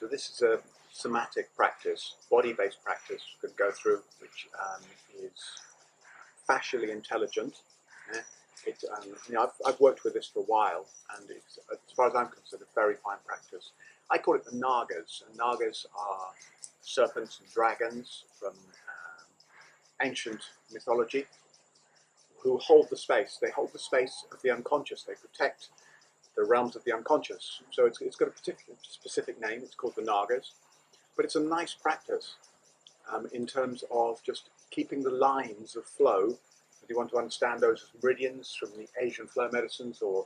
So this is a somatic practice, body-based practice we could go through, which is fascially intelligent. I've worked with this for a while, and it's, as far as I'm concerned, a very fine practice. I call it the Nagas, and Nagas are serpents and dragons from ancient mythology who hold the space. They hold the space of the unconscious. They protect the realms of the unconscious. So it's got a particular specific name. It's called the Nagas, but it's a nice practice in terms of just keeping the lines of flow. If you want to understand those as meridians from the Asian flow medicines, or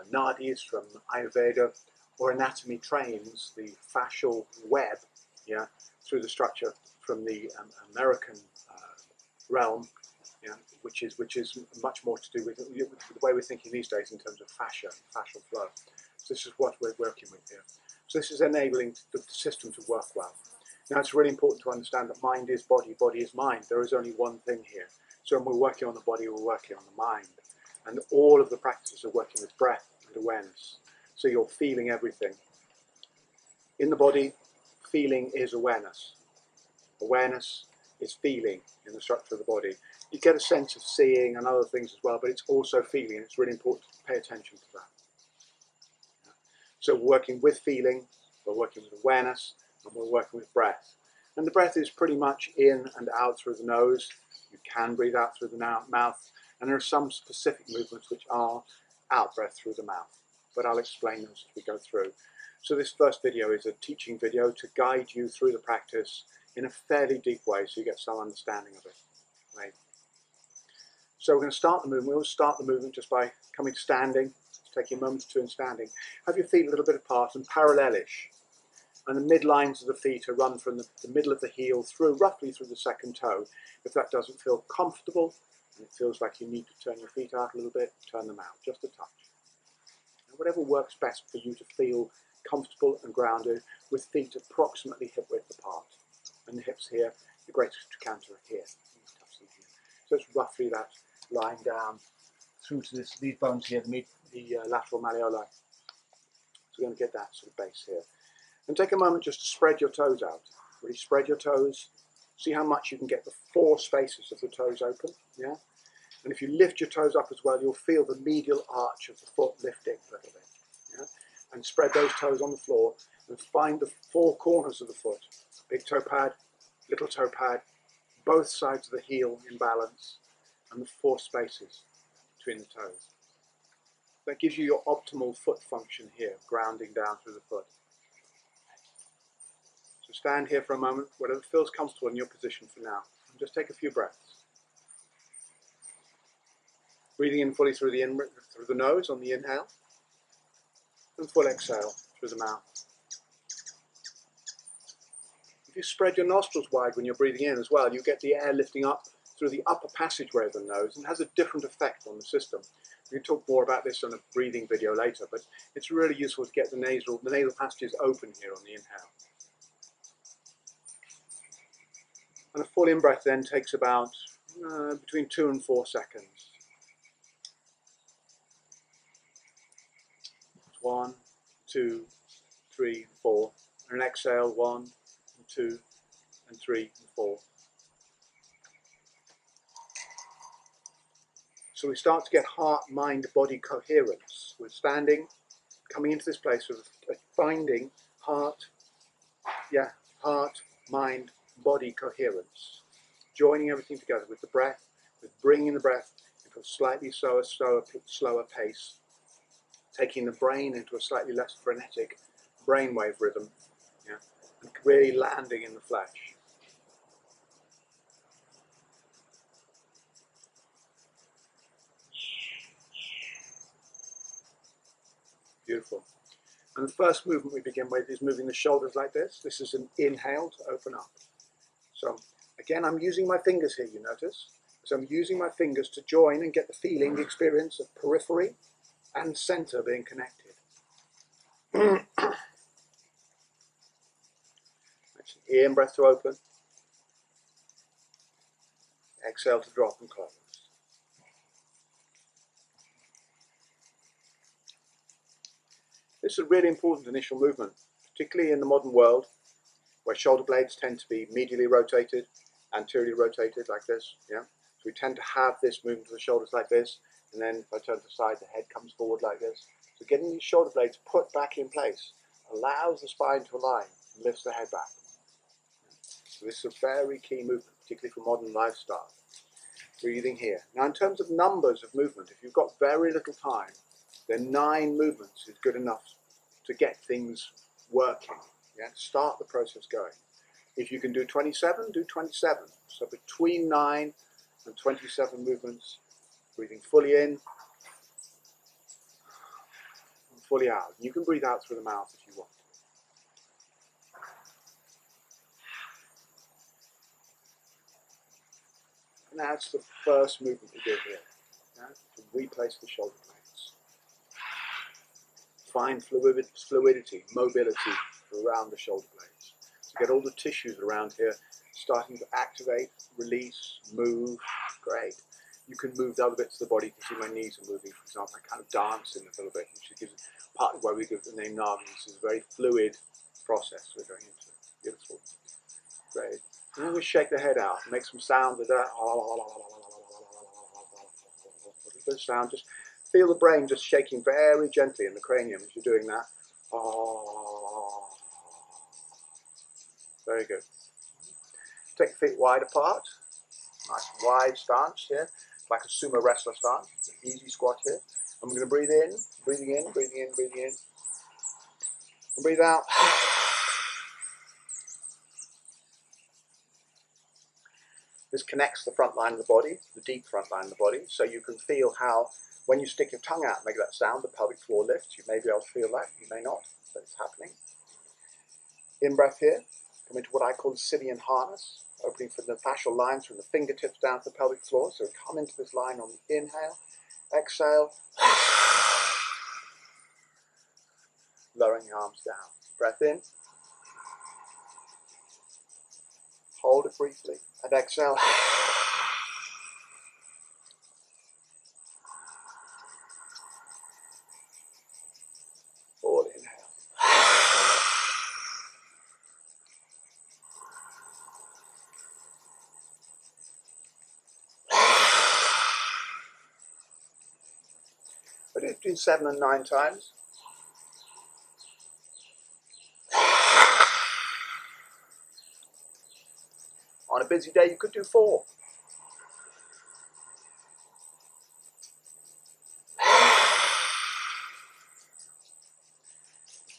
nadis from Ayurveda, or anatomy trains, the fascial web, yeah, through the structure from the American realm, yeah, which is much more to do with the way we're thinking these days in terms of fascia, fascial flow. So this is what we're working with here. So this is enabling the system to work well. Now it's really important to understand that mind is body, body is mind. There is only one thing here. So when we're working on the body, we're working on the mind. And all of the practices are working with breath and awareness. So you're feeling everything. In the body, feeling is awareness. Awareness is feeling in the structure of the body. You get a sense of seeing and other things as well, but it's also feeling, and it's really important to pay attention to that. So we're working with feeling, we're working with awareness, and we're working with breath. And the breath is pretty much in and out through the nose. You can breathe out through the mouth, and there are some specific movements which are out breath through the mouth, but I'll explain those as we go through. So this first video is a teaching video to guide you through the practice in a fairly deep way so you get some understanding of it. Right. So we're going to start the movement. We'll start the movement just by coming to standing. Taking a moment or two in standing. Have your feet a little bit apart and parallelish. And the midlines of the feet are run from the middle of the heel through, roughly through the second toe. If that doesn't feel comfortable, and it feels like you need to turn your feet out a little bit, turn them out, just a touch. And whatever works best for you to feel comfortable and grounded, with feet approximately hip width apart. And the hips here, the greatest trochanter here. So it's roughly that line down through to these bones here, the lateral malleoli. So we're going to get that sort of base here. And take a moment just to spread your toes out. Really spread your toes. See how much you can get the 4 spaces of the toes open. Yeah. And if you lift your toes up as well, you'll feel the medial arch of the foot lifting a little bit. Yeah. And spread those toes on the floor and find the 4 corners of the foot. Big toe pad, little toe pad, both sides of the heel in balance, and the 4 spaces between the toes. That gives you your optimal foot function here, grounding down through the foot. So stand here for a moment, whatever feels comfortable in your position for now, and just take a few breaths. Breathing in fully through the nose on the inhale, and full exhale through the mouth. If you spread your nostrils wide when you're breathing in as well, you get the air lifting up through the upper passageway of the nose, and has a different effect on the system. We can talk more about this on a breathing video later, but it's really useful to get the nasal passages open here on the inhale. And a full in-breath then takes about between 2 and 4 seconds. 1, 2, 3, 4. And an exhale, 1, and 2, and 3, and 4. So we start to get heart, mind, body coherence. We're standing, coming into this place of finding heart, mind, body coherence. Joining everything together with the breath, with bringing the breath into a slightly slower pace. Taking the brain into a slightly less frenetic brainwave rhythm, yeah, and really landing in the flesh. Beautiful. And the first movement we begin with is moving the shoulders like this. This is an inhale to open up. So again, I'm using my fingers here, you notice. So I'm using my fingers to join and get the feeling, the experience of periphery and center being connected. In breath to open. Exhale to drop and close. This is a really important initial movement, particularly in the modern world, where shoulder blades tend to be medially rotated, anteriorly rotated like this. Yeah, so we tend to have this movement of the shoulders like this, and then if I turn to the side, the head comes forward like this. So getting these shoulder blades put back in place allows the spine to align and lifts the head back. So this is a very key movement, particularly for modern lifestyle. Breathing here. Now in terms of numbers of movement, if you've got very little time, then 9 movements is good enough to get things working. Yeah, start the process going. If you can do 27, do 27. So between 9 and 27 movements, breathing fully in and fully out. You can breathe out through the mouth if you want. And that's the first movement we do here. Yeah, to replace the shoulder blades. Find fluidity, mobility around the shoulder blades. So get all the tissues around here starting to activate, release, move. Great. You can move the other bits of the body. You can see my knees are moving, for example. I kind of dance in a little bit, which gives partly why we give the name Nagas. This is a very fluid process we're going into. Beautiful. Great. And then we shake the head out, make some sound with that. Good sound. Just feel the brain just shaking very gently in the cranium as you're doing that. Very good. Take your feet wide apart. Nice wide stance here, like a sumo wrestler stance. Easy squat here. And we're going to breathe in, breathing in, breathing in, breathing in. And breathe out. This connects the front line of the body, the deep front line of the body, so you can feel how, when you stick your tongue out and make that sound, the pelvic floor lifts. You may be able to feel that, you may not, but it's happening. In-breath here, come into what I call the Sibian harness, opening from the fascial lines from the fingertips down to the pelvic floor. So come into this line on the inhale, exhale, lowering the arms down. Breath in, hold it briefly, and exhale. Forward inhale. I do it between 7 and 9 times. On a busy day, you could do 4.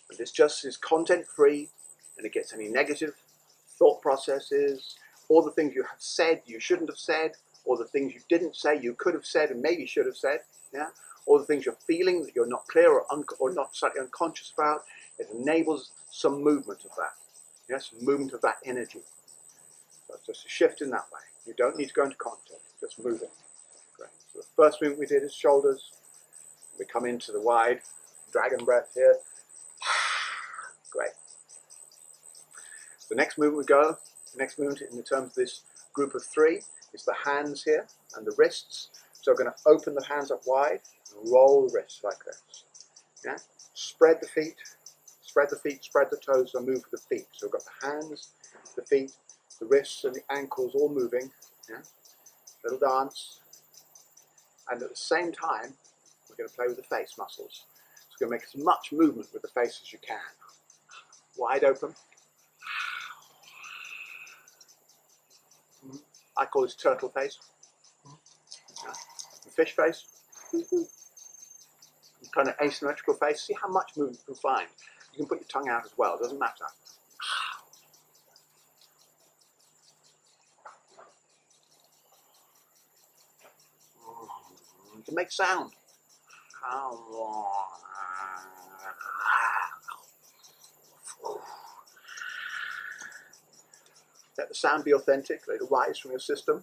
But this just is content-free, and it gets any negative thought processes, all the things you have said you shouldn't have said, or the things you didn't say you could have said and maybe should have said, yeah, or the things you're feeling that you're not clear or not slightly unconscious about. It enables some movement of that, yes, movement of that energy. So it's just a shift in that way. You don't need to go into content, just move it. Great. So the first movement we did is shoulders. We come into the wide dragon breath here. Great. The next movement we go, the next movement in terms of this group of 3 is the hands here and the wrists. So we're going to open the hands up wide and roll the wrists like this. Yeah? Spread the feet, spread the toes, and move with the feet. So we've got the hands, the feet, the wrists and the ankles all moving. Yeah? Little dance. And at the same time, we're going to play with the face muscles. So we're going to make as much movement with the face as you can. Wide open. I call this turtle face. The fish face. Kind of asymmetrical face. See how much movement you can find. You can put your tongue out as well, it doesn't matter. You can make sound. Let the sound be authentic, let it rise from your system.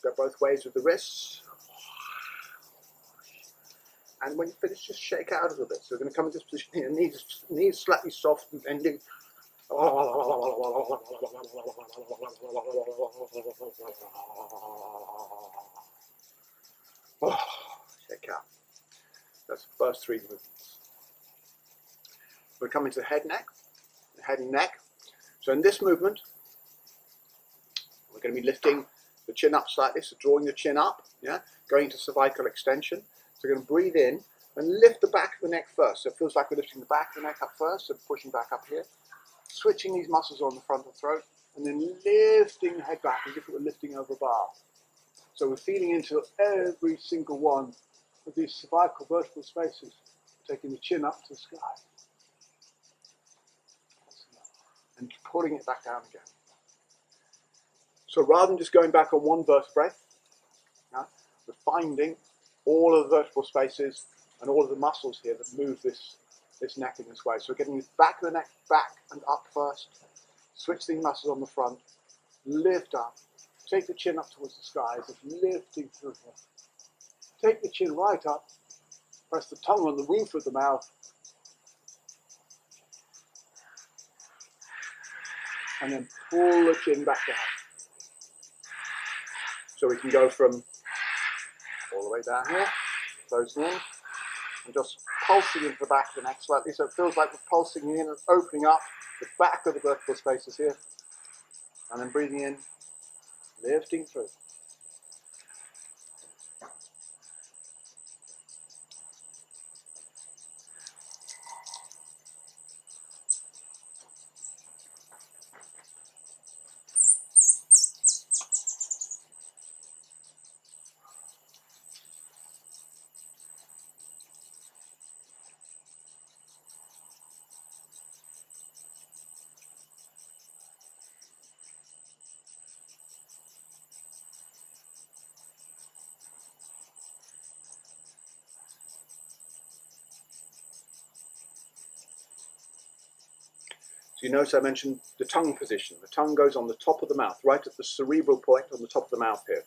Go both ways with the wrists. And when you finish, just shake out a little bit. So we're going to come into this position here, knees slightly soft and bending. Shake out. That's the first 3 movements. We're coming to the head and neck. So in this movement, we're going to be lifting the chin up slightly, so drawing the chin up, going into cervical extension. So we're going to breathe in and lift the back of the neck first. So it feels like we're lifting the back of the neck up first, so pushing back up here. Switching these muscles on the front of the throat, and then lifting the head back as if it were lifting over a bar. So we're feeling into every single one of these cervical vertebral spaces, taking the chin up to the sky. And pulling it back down again. So rather than just going back on one vertebrae, we're finding all of the vertebral spaces and all of the muscles here that move this neck in this way. So we're getting the back of the neck back and up first, switch these muscles on the front, lift up, take the chin up towards the sky as if lifting through here. Take the chin right up, press the tongue on the roof of the mouth, and then pull the chin back down. So we can go from all the way down here, closing in, and just pulsing into the back of the neck slightly, so it feels like we're pulsing in and opening up the back of the vertebral spaces here, and then breathing in, lifting through. So you notice I mentioned the tongue position. The tongue goes on the top of the mouth, right at the cerebral point on the top of the mouth here.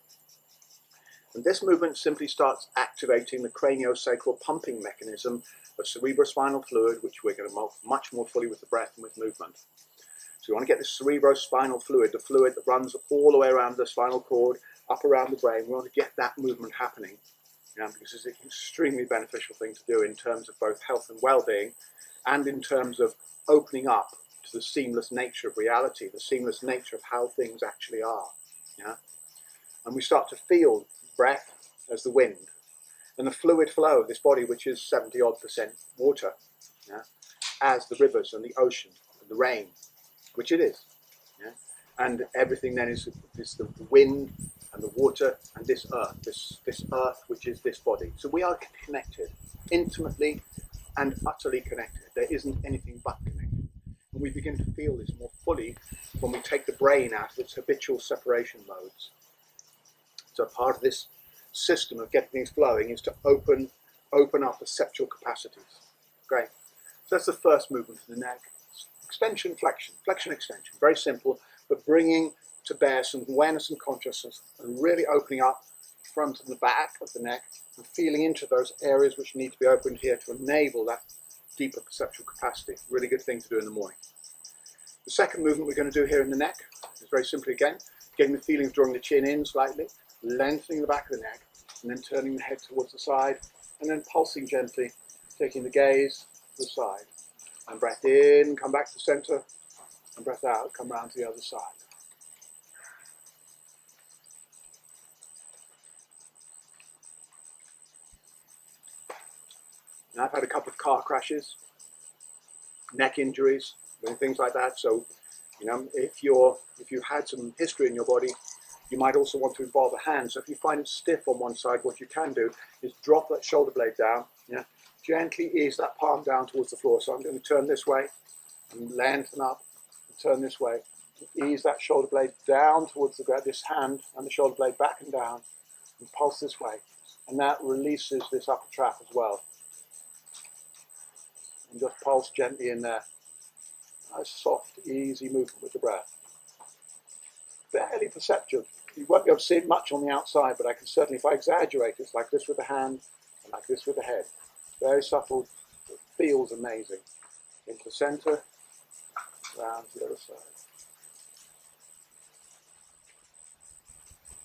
And this movement simply starts activating the craniosacral pumping mechanism of cerebrospinal fluid, which we're going to much more fully with the breath and with movement. So you want to get this cerebrospinal fluid, the fluid that runs all the way around the spinal cord, up around the brain. We want to get that movement happening, because it's an extremely beneficial thing to do in terms of both health and well-being, and in terms of opening up to the seamless nature of reality, the seamless nature of how things actually are. And we start to feel breath as the wind, and the fluid flow of this body, which is 70-odd% water, as the rivers and the ocean and the rain, which it is. And everything then is the wind and the water and this earth, which is this body. So we are connected, intimately and utterly connected. There isn't anything but connected. And we begin to feel this more fully when we take the brain out of its habitual separation modes. So part of this system of getting things flowing is to open up perceptual capacities. Great. So that's the first movement of the neck. Extension, flexion, extension. Very simple, but bringing to bear some awareness and consciousness and really opening up the front and the back of the neck and feeling into those areas which need to be opened here to enable that deeper perceptual capacity. Really good thing to do in the morning. The second movement we're going to do here in the neck is very simply again, getting the feeling of drawing the chin in slightly, lengthening the back of the neck, and then turning the head towards the side, and then pulsing gently, taking the gaze to the side. And breath in, come back to the center, and breath out, come round to the other side. Now, I've had a couple of car crashes, neck injuries, and things like that. So, if you've had some history in your body, you might also want to involve a hand. So if you find it stiff on one side, what you can do is drop that shoulder blade down. Gently ease that palm down towards the floor. So I'm going to turn this way and lengthen up and turn this way. Ease that shoulder blade down towards this hand and the shoulder blade back and down and pulse this way. And that releases this upper trap as well. And just pulse gently in there. Nice, soft, easy movement with the breath. Fairly perceptive. You won't be able to see it much on the outside, but I can certainly, if I exaggerate, it's like this with the hand and like this with the head. Very subtle, it feels amazing. Into the center, round to the other side.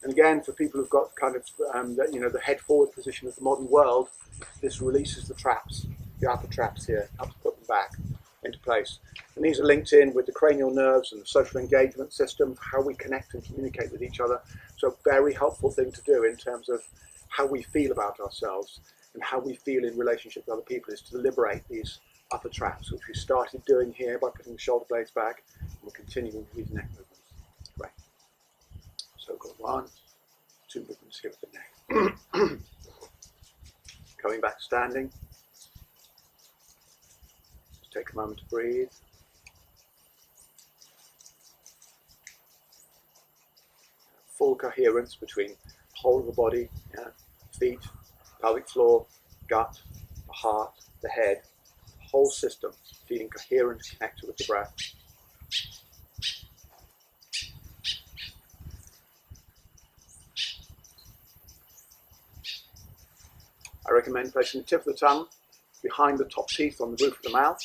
And again, for people who've got kind of, the head forward position of the modern world, this releases the traps, the upper traps here, helps put them back. into place. And these are linked in with the cranial nerves and the social engagement system, how we connect and communicate with each other. So a very helpful thing to do in terms of how we feel about ourselves and how we feel in relationship with other people is to liberate these upper traps, which we started doing here by putting the shoulder blades back, and we'll continue with these neck movements. Great. So we've got 1, 2 movements here with the neck. Coming back standing. Just take a moment to breathe. Full coherence between the whole of the body, feet, pelvic floor, gut, the heart, the head, the whole system feeling coherent, connected with the breath. I recommend placing the tip of the tongue behind the top teeth on the roof of the mouth,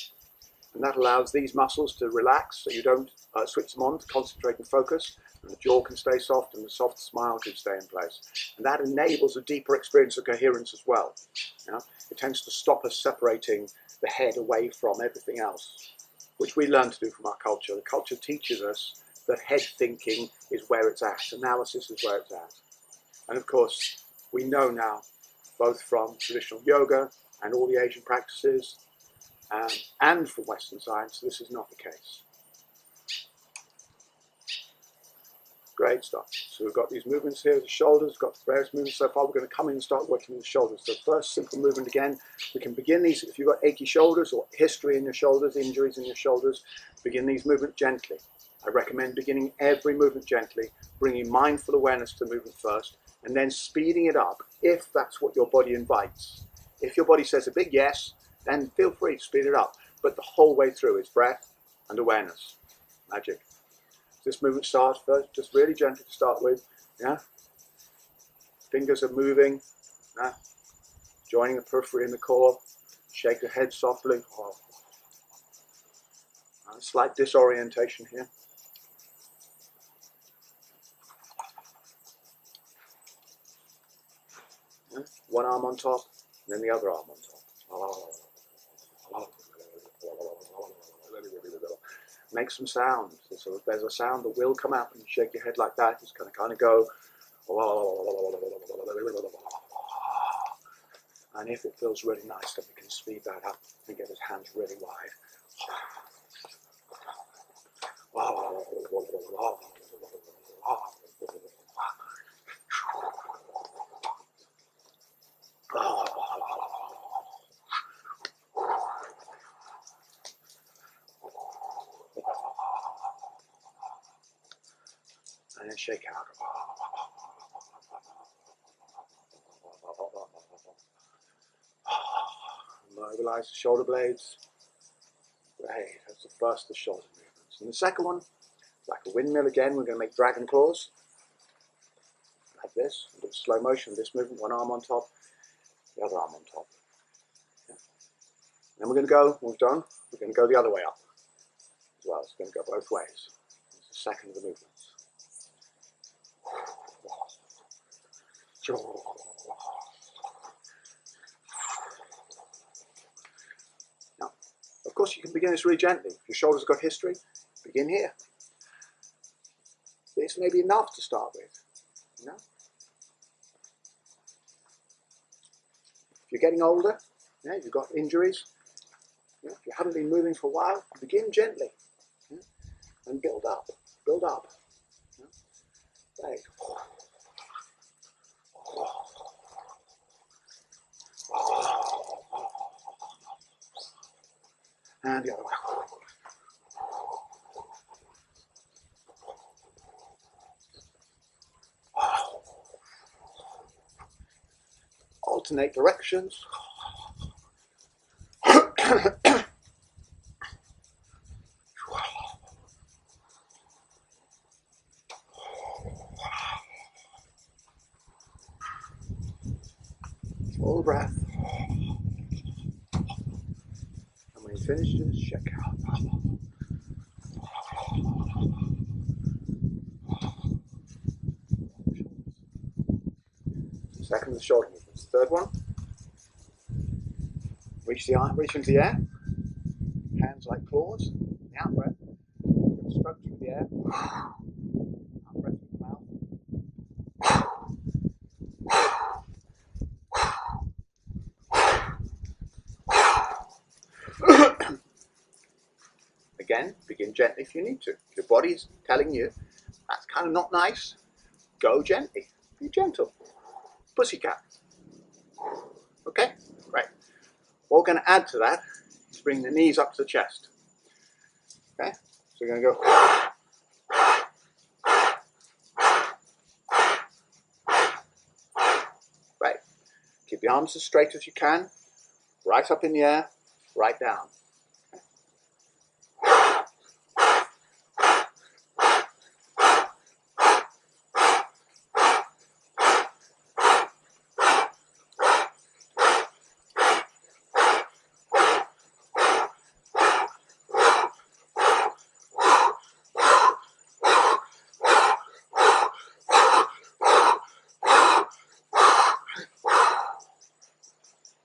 and that allows these muscles to relax so you don't switch them on to concentrate and focus, and the jaw can stay soft and the soft smile can stay in place. And that enables a deeper experience of coherence as well. It tends to stop us separating the head away from everything else, which we learn to do from our culture. The culture teaches us that head thinking is where it's at, analysis is where it's at. And of course, we know now, both from traditional yoga and all the Asian practices, and from Western science, this is not the case. Great stuff. So we've got these movements here, the shoulders, got various movements so far. We're going to come in and start working with the shoulders. So first simple movement again, we can begin these, if you've got achy shoulders or history in your shoulders, injuries in your shoulders, begin these movements gently. I recommend beginning every movement gently, bringing mindful awareness to the movement first, and then speeding it up if that's what your body invites. If your body says a big yes, then feel free to speed it up. But the whole way through is breath and awareness. Magic. This movement starts first, just really gently to start with. Fingers are moving. Joining the periphery and the core. Shake the head softly. Slight disorientation here. One arm on top, and then the other arm on top. Make some sound. So if there's a sound that will come out when you shake your head like that, it's going to kind of go. And if it feels really nice, then we can speed that up and get his hands really wide. And then shake out. Mobilize the shoulder blades. Great, that's the first of the shoulder movements. And the second one, like a windmill again, we're going to make dragon claws. Like this, do a slow motion of this movement, one arm on top, the other arm on top. Then we're going to go, when we've done, we're going to go the other way up as well. It's going to go both ways. It's the second of the movements. Now, of course, you can begin this really gently. If your shoulders have got history, begin here. This may be enough to start with. If you're getting older, you've got injuries, if you haven't been moving for a while, begin gently and build up, build up. Right. And the other way. Alternate directions. Full breath. And when you finish, just check out. Second, the shoulder movements. Third one. Reach into the air. Hands hands like claws. The out breath, give a stroke through the air. Out breath through the mouth. Again, begin gently if you need to. If your body's telling you that's kind of not nice, go gently. Be gentle. Pussycat. Okay? Right. What we're going to add to that is bring the knees up to the chest. Okay? So we're going to go. Right. Keep the arms as straight as you can. Right up in the air, right down.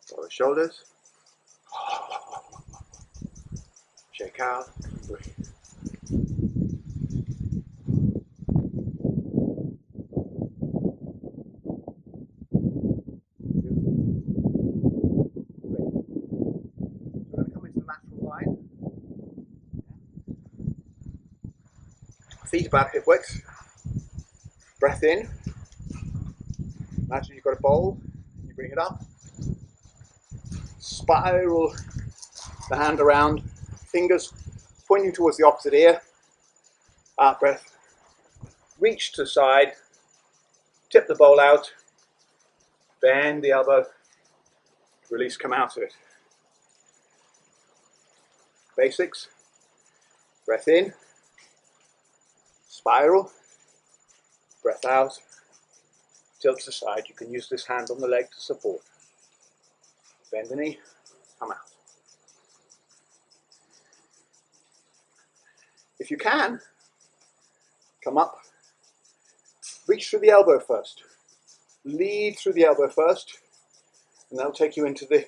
Roll the shoulders. Shake out. Breathe. We're going to come into the lateral line. Feet about hip width. Breath in. Imagine you've got a bowl. You bring it up. Spiral the hand around. Fingers pointing towards the opposite ear. Out breath. Reach to the side. Tip the bowl out. Bend the elbow. Release, come out of it. Basics. Breath in. Spiral. Breath out. Tilt to the side. You can use this hand on the leg to support. Bend the knee. Come out. If you can, come up. Reach through the elbow first. Lead through the elbow first. And that'll take you into the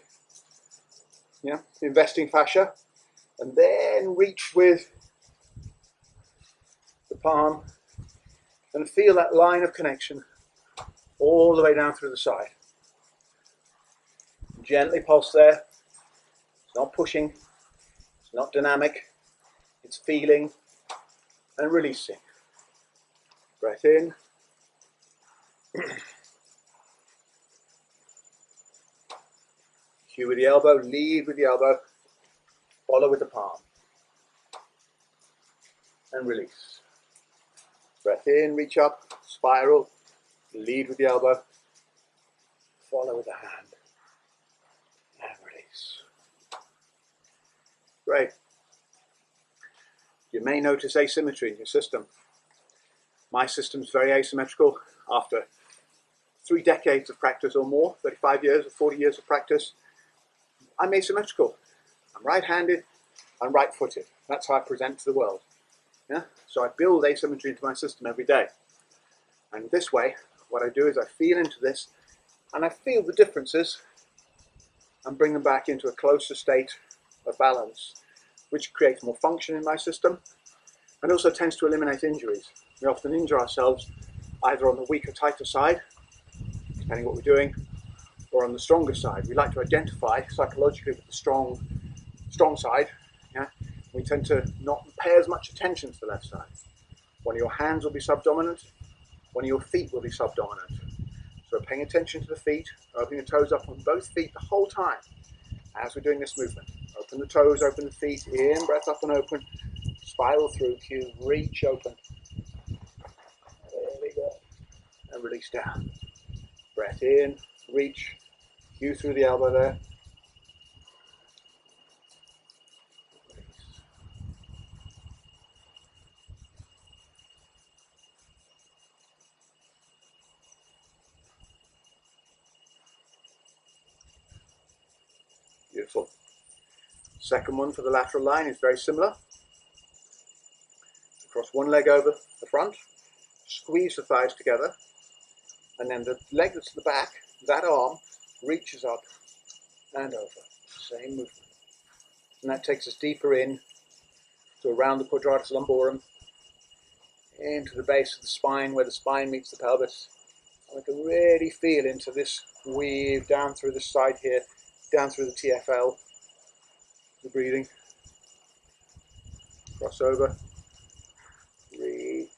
investing fascia. And then reach with the palm and feel that line of connection all the way down through the side. Gently pulse there. It's not pushing. It's not dynamic. It's feeling and releasing. Breath in. Cue with the elbow, lead with the elbow, follow with the palm. And release. Breath in, reach up, spiral, lead with the elbow, follow with the hand. And release. Great. You may notice asymmetry in your system. My system's very asymmetrical. After 3 decades of practice or more, 35 years or 40 years of practice, I'm asymmetrical. I'm right-handed, I'm right-footed. That's how I present to the world. Yeah? So I build asymmetry into my system every day. And this way, what I do is I feel into this, and I feel the differences, and bring them back into a closer state of balance, which creates more function in my system, and also tends to eliminate injuries. We often injure ourselves either on the weaker, tighter side, depending what we're doing, or on the stronger side. We like to identify psychologically with the strong side. Yeah? We tend to not pay as much attention to the left side. One of your hands will be subdominant, one of your feet will be subdominant. So we're paying attention to the feet, opening the toes up on both feet the whole time as we're doing this movement. Open the toes, open the feet, in, breath up and open, spiral through, cue, reach, open. There we go. And release down. Breath in, reach, cue through the elbow there. Release. Beautiful. Second one for the lateral line is very similar. Cross one leg over the front, squeeze the thighs together, and then the leg that's to the back, that arm reaches up and over. Same movement. And that takes us deeper in to around the quadratus lumborum, into the base of the spine where the spine meets the pelvis. And we can really feel into this weave down through the side here, down through the TFL, the breathing. Cross over, reach,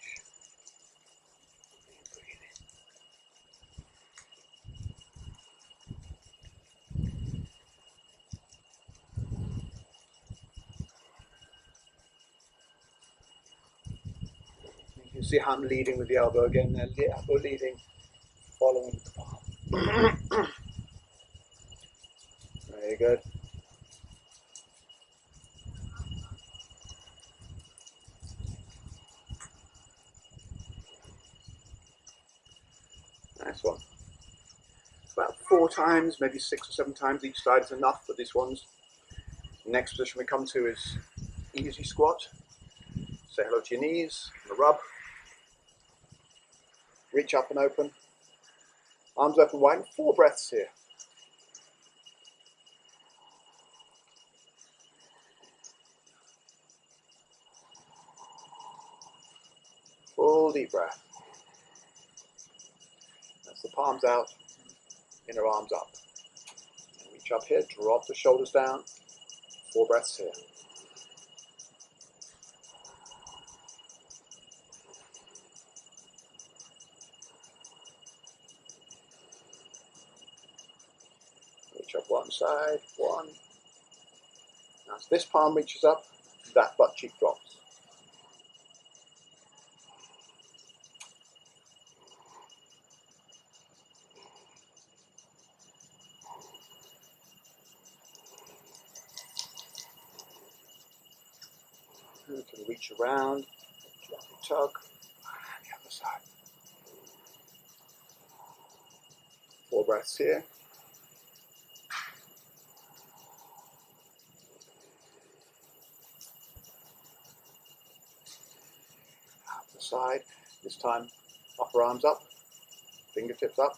you can see how I'm leading with the elbow again there, the elbow leading, following the palm. Very good. Nice one. About 4 times, maybe 6 or 7 times each side is enough for these ones. The next position we come to is easy squat. Say hello to your knees, and a rub. Reach up and open. Arms open wide, 4 breaths here. Full deep breath. That's the palms out, inner arms up. And reach up here, drop the shoulders down. 4 breaths here. Reach up one side, 1. Now as this palm reaches up, that butt cheek drops. You can reach around, gently tug, and the other side. 4 breaths here. Out the side. This time, upper arms up, fingertips up.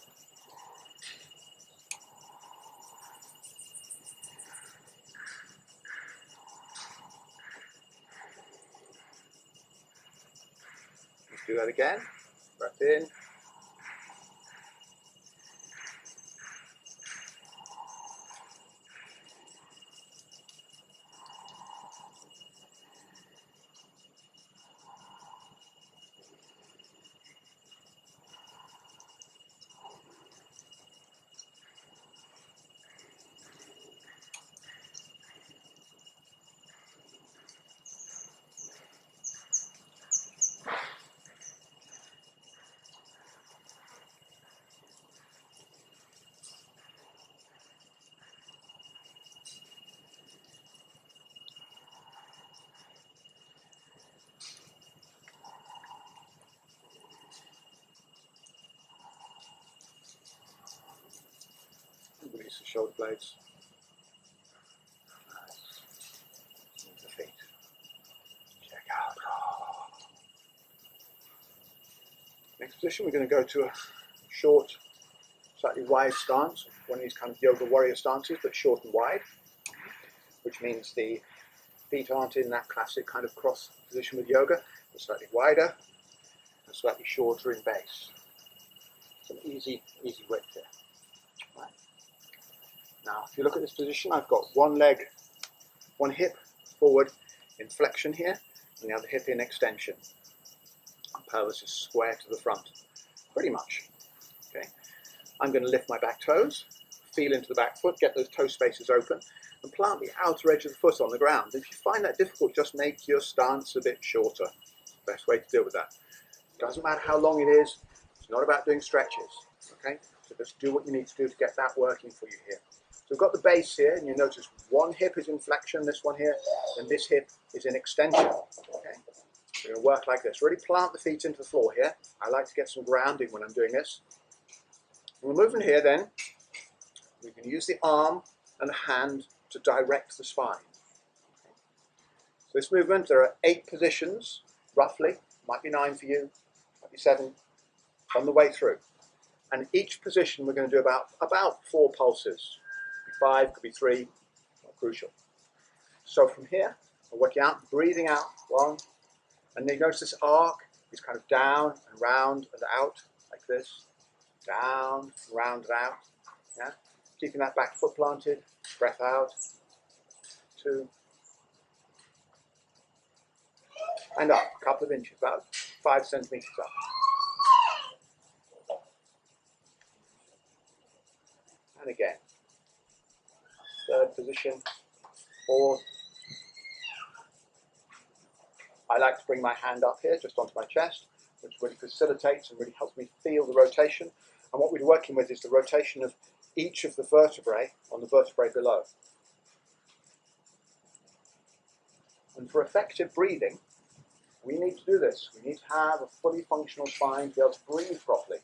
Let's do that again. Breath in. Release the shoulder blades. Nice. Move the feet. Check out. Next position, we're going to go to a short, slightly wide stance. One of these kind of yoga warrior stances, but short and wide, which means the feet aren't in that classic kind of cross position with yoga. They're slightly wider and slightly shorter in base. Some easy width here. Right. Now, if you look at this position, I've got one leg, one hip forward in flexion here, and the other hip in extension. Pelvis is square to the front, pretty much. Okay. I'm going to lift my back toes, feel into the back foot, get those toe spaces open, and plant the outer edge of the foot on the ground. If you find that difficult, just make your stance a bit shorter. Best way to deal with that. Doesn't matter how long it is. It's not about doing stretches. Okay. So just do what you need to do to get that working for you here. So we've got the base here, and you notice one hip is in flexion, this one here, and this hip is in extension. Okay. We're going to work like this. Really plant the feet into the floor here. I like to get some grounding when I'm doing this. We'll move in here then. We can use the arm and the hand to direct the spine. Okay. So this movement, there are 8 positions, roughly. Might be 9 for you, might be 7, on the way through. And each position we're going to do about 4 pulses. Could be 5, could be 3, not crucial. So from here, I'm working out, breathing out, 1, and then you notice this arc is kind of down and round and out, like this, down, round and out, yeah? Keeping that back foot planted, breath out, 2, and up, a couple of inches, about 5 centimeters up. And again, 3rd position, 4th. I like to bring my hand up here, just onto my chest, which really facilitates and really helps me feel the rotation. And what we're working with is the rotation of each of the vertebrae on the vertebrae below. And for effective breathing, we need to do this. We need to have a fully functional spine to be able to breathe properly.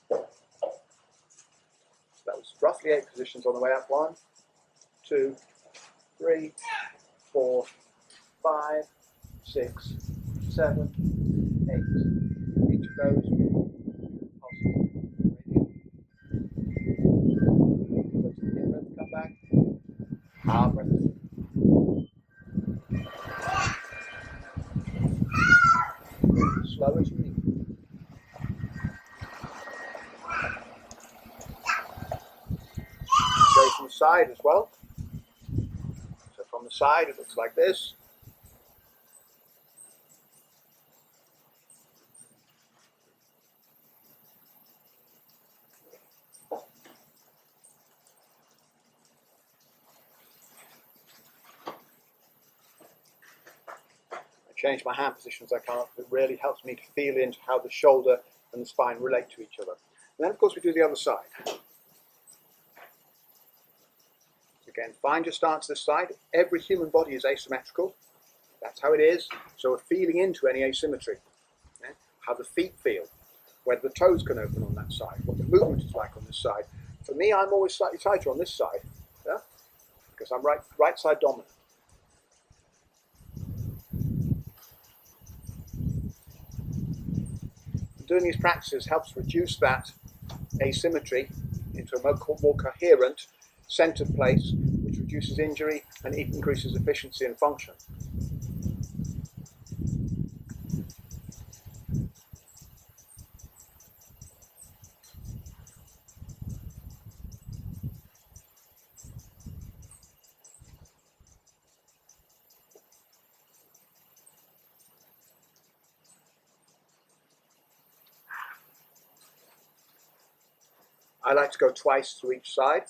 So that was roughly 8 positions on the way up. 1, 2, 3, 4, 5, 6, 7, 8. Each of those pulses. Come back. Out breath. Slow as you need. Go from the side as well. So from the side it looks like this. Change my hand positions I can't. It really helps me to feel into how the shoulder and the spine relate to each other. And then of course we do the other side. Again, find your stance this side. Every human body is asymmetrical. That's how it is. So we're feeling into any asymmetry. Yeah? How the feet feel, whether the toes can open on that side, what the movement is like on this side. For me, I'm always slightly tighter on this side, yeah? Because I'm right side dominant. Doing these practices helps reduce that asymmetry into a more coherent, centered place, which reduces injury and increases efficiency and function. I like to go twice to each side.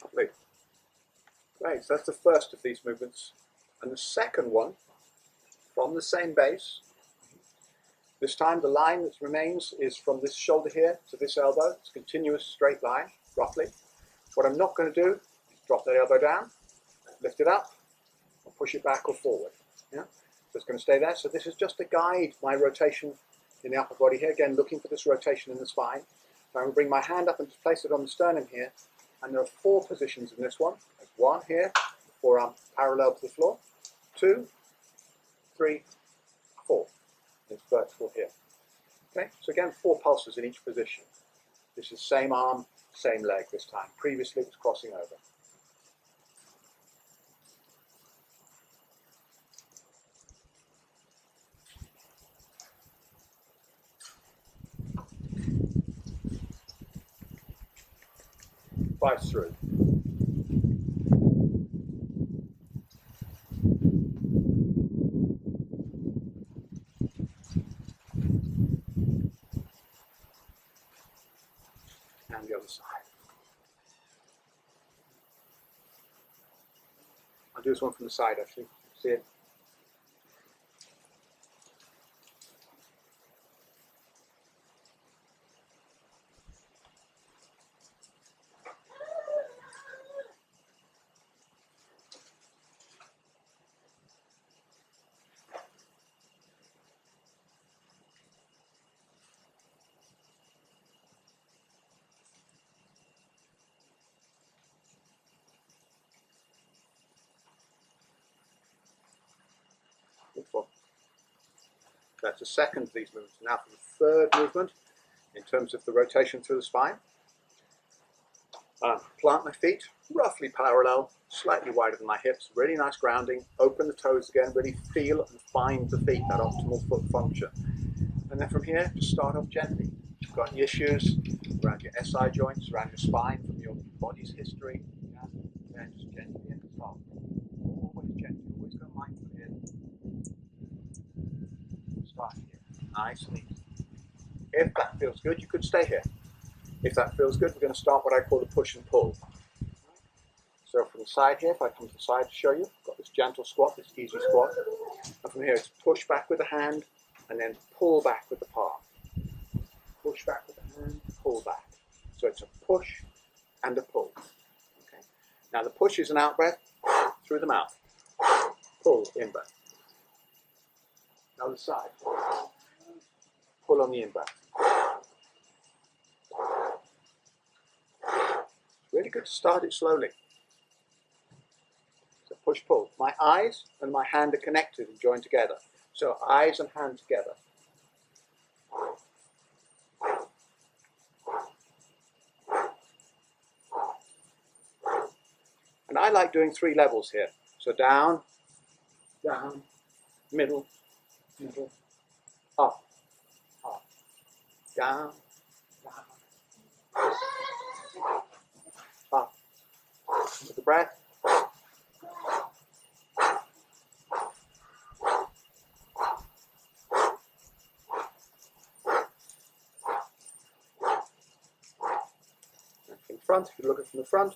Lovely. Great, so that's the first of these movements. And the second one, from the same base, this time the line that remains is from this shoulder here to this elbow. It's a continuous straight line, roughly. What I'm not going to do is drop that elbow down, lift it up, or push it back or forward. Yeah? So it's going to stay there. So this is just to guide my rotation in the upper body here. Again, looking for this rotation in the spine. So I'm going to bring my hand up and just place it on the sternum here. And there are 4 positions in this one. There's 1 here, the forearm parallel to the floor. 2, 3, 4. It's vertical here. Okay, so again, 4 pulses in each position. This is same arm, same leg this time. Previously it was crossing over. Five through. And the other side. I'll do this one from the side actually. See it? That's the second of these movements. Now for the third movement, in terms of the rotation through the spine. Plant my feet roughly parallel, slightly wider than my hips, really nice grounding. Open the toes again, really feel and find the feet, that optimal foot function. And then from here, just start off gently. If you've got any issues around your SI joints, around your spine, from your body's history, then just gently in the top. Always gently, always go mindful here. Start here, nice and easy. If that feels good, you could stay here. If that feels good, we're going to start what I call the push and pull. So from the side here, if I come to the side to show you, I've got this gentle squat, this easy squat. And from here, it's push back with the hand, and then pull back with the palm. Push back with the hand, pull back. So it's a push and a pull. Okay. Now the push is an out breath through the mouth. Pull, in breath. Now the side. Pull on the in breath. Really good to start it slowly. So push, pull. My eyes and my hand are connected and joined together. So eyes and hand together. And I like doing 3 levels here. So down, down, middle, middle, up, up, down, down, up. With the breath. And from the front, if you look at it from the front.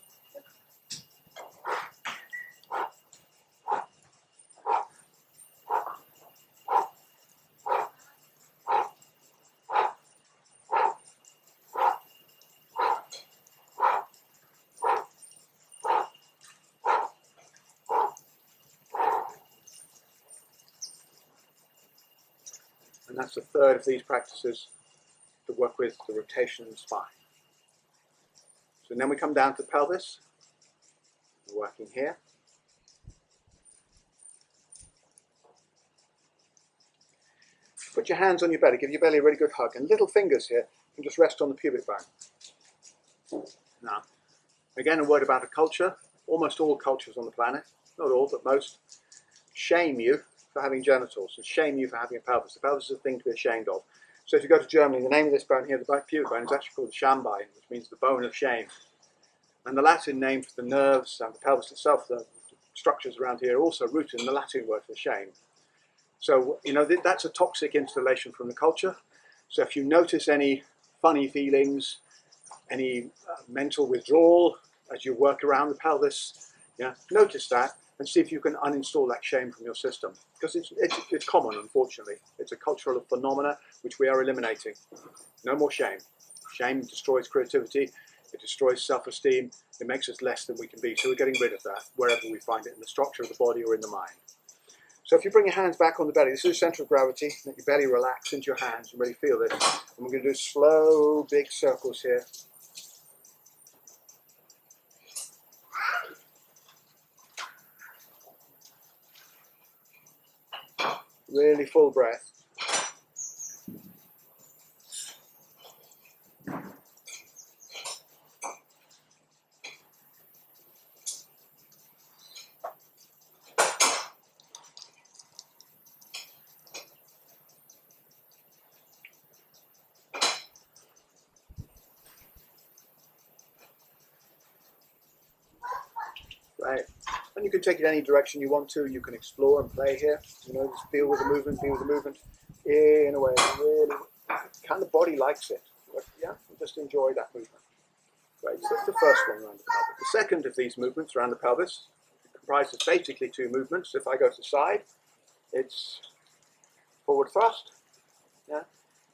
And that's the third of these practices to work with the rotation in the spine. So then we come down to the pelvis. We're working here. Put your hands on your belly, give your belly a really good hug, and little fingers here can just rest on the pubic bone. Now, again, a word about a culture. Almost all cultures on the planet, not all, but most, shame you for having genitals and shame you for having a pelvis. The pelvis is a thing to be ashamed of. So if you go to Germany, the name of this bone here, the pubic bone, is actually called the Schambein, which means the bone of shame. And the Latin name for the nerves and the pelvis itself, the structures around here, are also rooted in the Latin word for shame. So, you know, that's a toxic installation from the culture. So if you notice any funny feelings, any mental withdrawal as you work around the pelvis, notice that and see if you can uninstall that shame from your system. Because it's common, unfortunately. It's a cultural phenomena which we are eliminating. No more shame. Shame destroys creativity. It destroys self-esteem. It makes us less than we can be. So we're getting rid of that wherever we find it, in the structure of the body or in the mind. So if you bring your hands back on the belly, this is center of gravity. Let your belly relax into your hands and really feel this. And we're going to do slow, big circles here. Really full breath. Right. And you can take it any direction you want to. You can explore and play here. You know, just feel with the movement, in a way. Really, kind of body likes it. But, yeah, just enjoy that movement. Right, so that's the first one around the pelvis. The second of these movements around the pelvis comprises basically 2 movements. If I go to the side, it's forward thrust,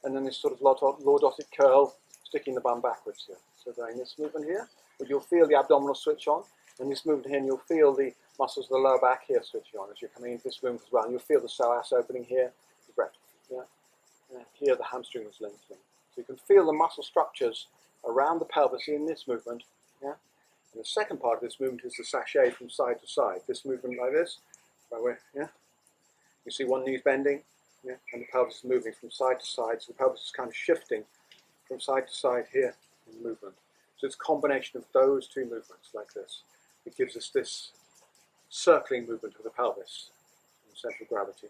and then this sort of lordotic curl, sticking the bum backwards here. So doing this movement here, but you'll feel the abdominal switch on. And this movement here, and you'll feel the muscles of the lower back here switching on as you're coming into this movement as well. And you'll feel the psoas opening here, the breath, here the hamstring is lengthening. So you can feel the muscle structures around the pelvis in this movement, And the second part of this movement is the sachet from side to side. This movement like this, You see one knee's bending, Yeah? And the pelvis is moving from side to side, so the pelvis is kind of shifting from side to side here in the movement. So it's a combination of those two movements like this. It gives us this circling movement of the pelvis and central gravity.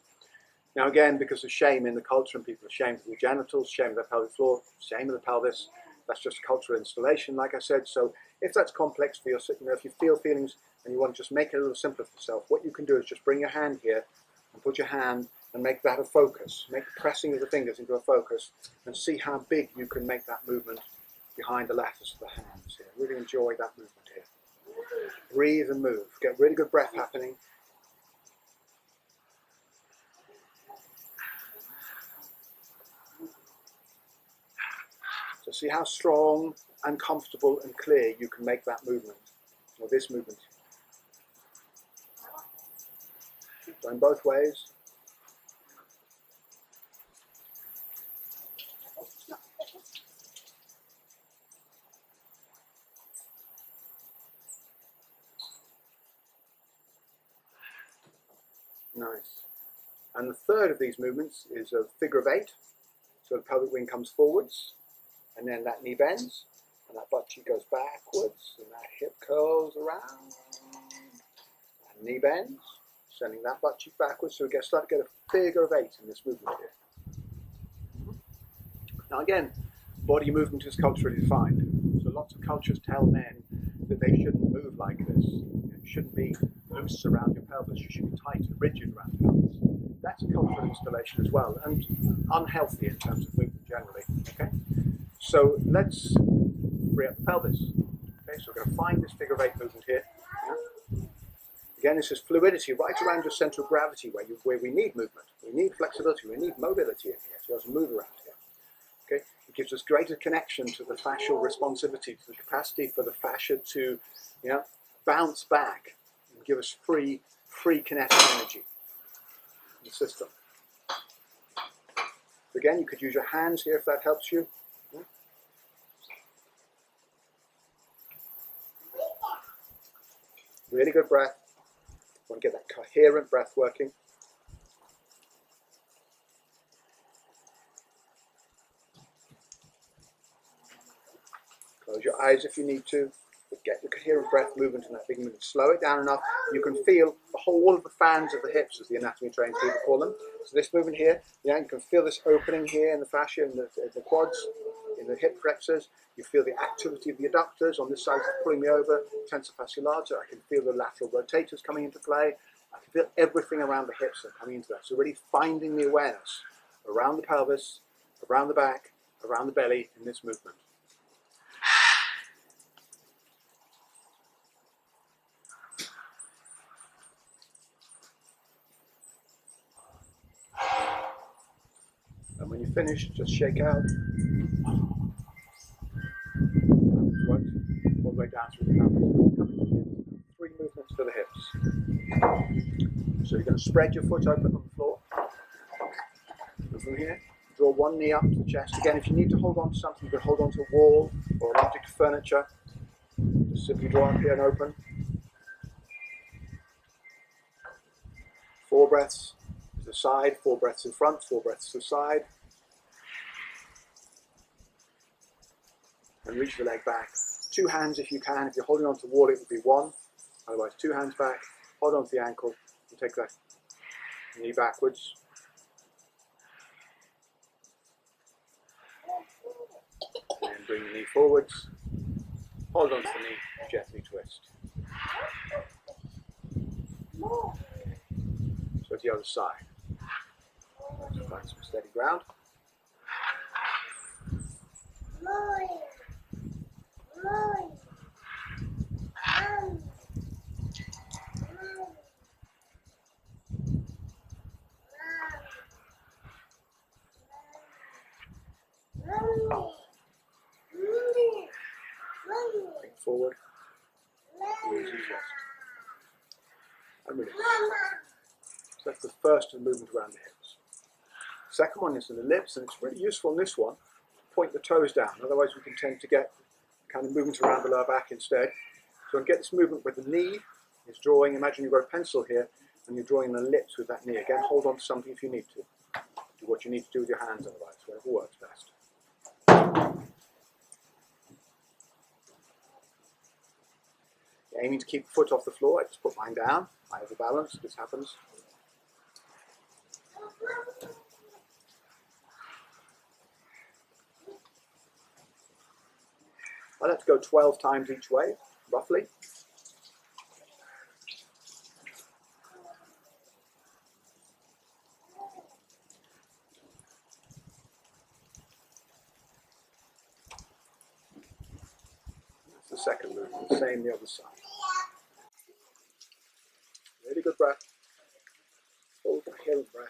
Now again, because of shame in the culture and people are ashamed of their genitals, shame of their pelvic floor, shame of the pelvis, that's just a cultural installation, like I said. So if that's complex for you, if you feel feelings and you want to just make it a little simpler for yourself, what you can do is just bring your hand here and put your hand and make that a focus. Make the pressing of the fingers into a focus and see how big you can make that movement behind the lattice of the hands here. Really enjoy that movement here. Breathe and move. Get really good breath happening. So see how strong and comfortable and clear you can make that movement, or this movement. Going both ways. Nice. And the third of these movements is a figure of 8. So the pelvic wing comes forwards, and then that knee bends, and that butt cheek goes backwards, and that hip curls around, and knee bends, sending that butt cheek backwards. So we start to get a figure of 8 in this movement here. Now again, body movement is culturally defined. So lots of cultures tell men that they shouldn't move like this. You shouldn't be loose around your pelvis. You should be tight and rigid around your pelvis. That's a cultural installation as well, and unhealthy in terms of movement generally. Okay, so let's free up the pelvis. Okay, so we're going to find this figure of 8 movement here. Yeah? Again, this is fluidity right around your central gravity, where we need movement, we need flexibility, we need mobility in here, so we have to move around here. Okay, it gives us greater connection to the fascial responsivity, to the capacity for the fascia to, bounce back and give us free kinetic energy in the system. So again, you could use your hands here if that helps you. Yeah. Really good breath. You want to get that coherent breath working. Close your eyes if you need to, but get the coherent breath movement in that big movement. Slow it down enough. You can feel all of the fans of the hips, as the anatomy trained people call them. So this movement here, you can feel this opening here in the fascia, in the quads, in the hip flexors. You feel the activity of the adductors on this side pulling me over, tensor fasciolator. I can feel the lateral rotators coming into play. I can feel everything around the hips that are coming into that. So really finding the awareness around the pelvis, around the back, around the belly in this movement. And when you finish, just shake out. Work all the way down through the pelvis. 3 movements for the hips. So you're going to spread your foot open on the floor. And from here, draw one knee up to the chest. Again, if you need to hold on to something, you can hold on to a wall or an object of furniture. Just simply draw up here and open. 4 breaths to the side, 4 breaths in front, 4 breaths to the side. And reach the leg back. 2 hands if you can. If you're holding on to the wall, it would be 1. Otherwise, 2 hands back, hold on to the ankle, and take that knee backwards. And bring the knee forwards. Hold on to the knee, gently twist. So to the other side. Let's find some steady ground. Bring forward. Easy chest. And release. So that's the first of the movement around the hips. Second one is in the lips, and it's really useful in this one. Point the toes down, otherwise we can tend to get kind of movement around the lower back instead. So get this movement where the knee is drawing. Imagine you've got a pencil here, and you're drawing the lips with that knee. Again, hold on to something if you need to. Do what you need to do with your hands otherwise, whatever works best. Aiming to keep the foot off the floor, I just put mine down. I overbalance, this happens. I like to go 12 times each way, roughly. That's the second movement, same the other side. Really good breath. Full coherent breath.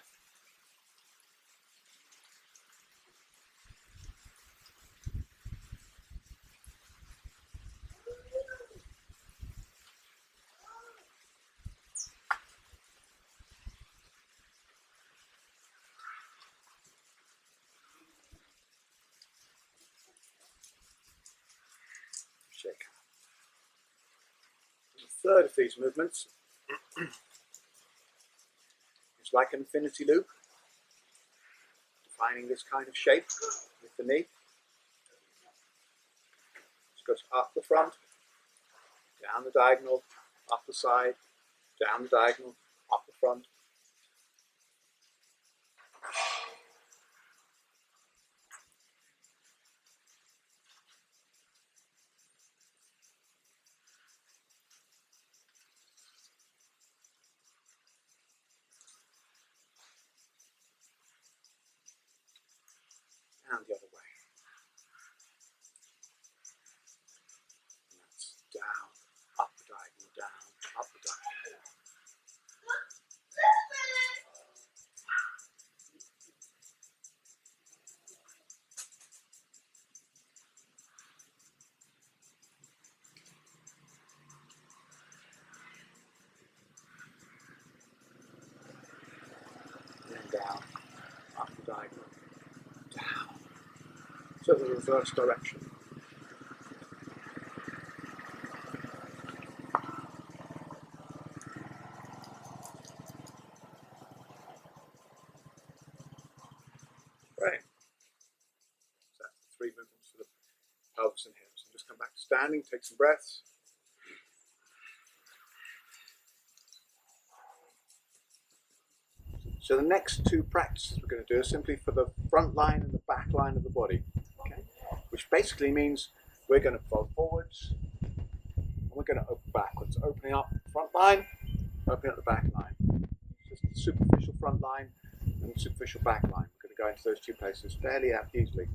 Shake. The third of these movements is like an infinity loop, defining this kind of shape with the knee. Just goes up the front, down the diagonal, up the side, down the diagonal, up the front. And the other way. And that's down, up the diagonal, down, up the diagonal. And then down, up the diagonal, down. So the reverse direction. Right. So that's the three movements for the pelvis and hips. And just come back to standing, take some breaths. So the next two practices we're going to do are simply for the front line and the back line of the body, okay? Which basically means we're going to fold forwards and we're going to open backwards, opening up the front line, opening up the back line. Just the superficial front line and the superficial back line. We're going to go into those two places fairly easily.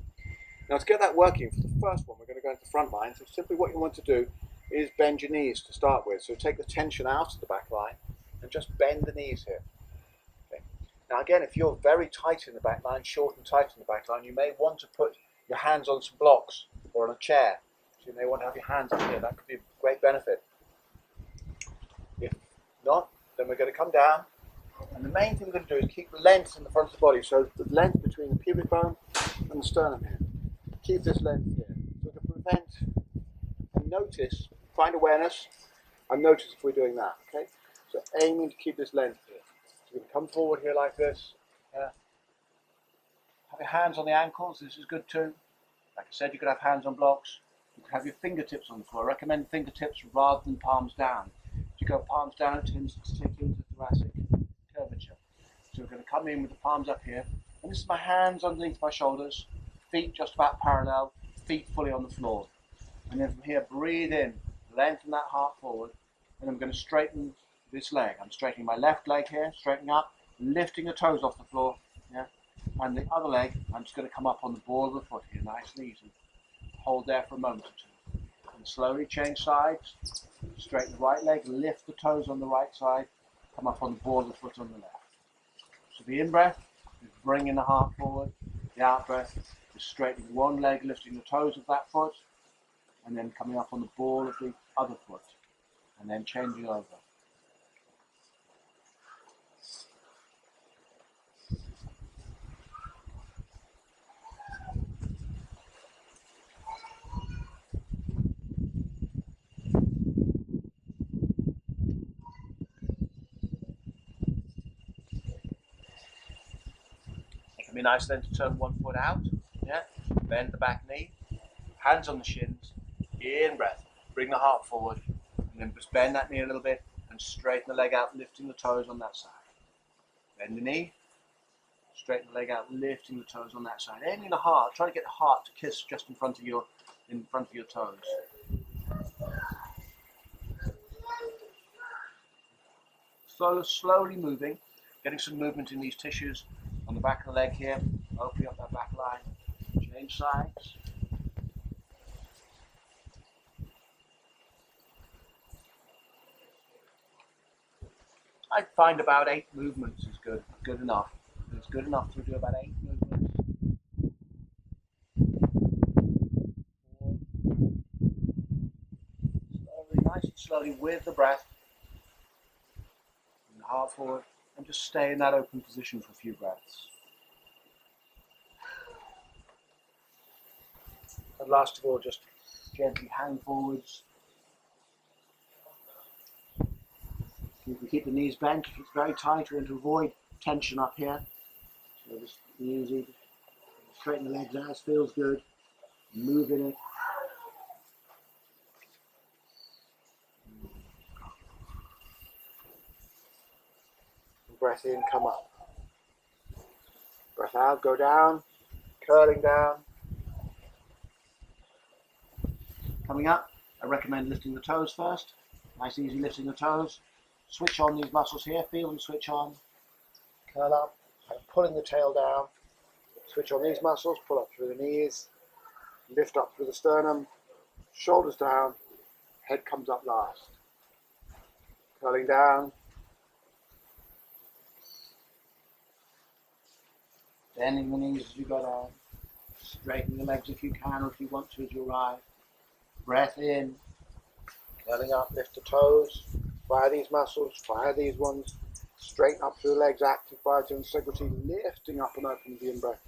Now to get that working, for the first one we're going to go into the front line. So simply what you want to do is bend your knees to start with. So take the tension out of the back line and just bend the knees here. Now again, if you're very tight in the back line, short and tight in the back line, you may want to put your hands on some blocks or on a chair. So you may want to have your hands up here. That could be a great benefit. If not, then we're going to come down. And the main thing we're going to do is keep the length in the front of the body. So the length between the pubic bone and the sternum here. Keep this length here. So to prevent and notice, find awareness and notice if we're doing that. Okay? So aiming to keep this length here. You can come forward here like this. Yeah. Have your hands on the ankles. This is good too. Like I said, you could have hands on blocks. You could have your fingertips on the floor. I recommend fingertips rather than palms down. If you go palms down, it tends to take you into thoracic curvature. So we're going to come in with the palms up here. And this is my hands underneath my shoulders. Feet just about parallel. Feet fully on the floor. And then from here, breathe in. Lengthen that heart forward. And I'm going to straighten this leg. I'm straightening my left leg here, straightening up, lifting the toes off the floor, yeah. And the other leg, I'm just going to come up on the ball of the foot here, nice and easy. Hold there for a moment or two. And slowly change sides, straighten the right leg, lift the toes on the right side, come up on the ball of the foot on the left. So the in-breath is bringing the heart forward, the out-breath is straightening one leg, lifting the toes of that foot, and then coming up on the ball of the other foot, and then changing over. Be nice then to turn one foot out. Yeah. Bend the back knee. Hands on the shins. In breath. Bring the heart forward. And then just bend that knee a little bit and straighten the leg out, lifting the toes on that side. Bend the knee. Straighten the leg out, lifting the toes on that side. Aiming the heart. Try to get the heart to kiss just in front of your toes. Slowly moving, getting some movement in these tissues on the back of the leg here, opening up that back line, change sides. I find about 8 movements is good enough. It's good enough to do about 8 movements. 4. Slowly, nice and slowly with the breath. And the heart forward, and just stay in that open position for a few breaths. And last of all, just gently hang forwards. You can keep the knees bent if it's very tight. We want to avoid tension up here. So just easy. Straighten the legs out, feels good. Move in it. Breath in, come up. Breath out, go down. Curling down. Coming up, I recommend lifting the toes first. Nice easy lifting the toes. Switch on these muscles here, feel them switch on. Curl up, and pulling the tail down. Switch on these muscles, pull up through the knees. Lift up through the sternum. Shoulders down, head comes up last. Curling down. Bending the knees as you go down. Straighten the legs if you can or if you want to as you arrive. Breath in. Curling up, lift the toes. Fire these muscles, fire these ones. Straighten up through the legs, active bilateral integrity, lifting up and open the in-breath.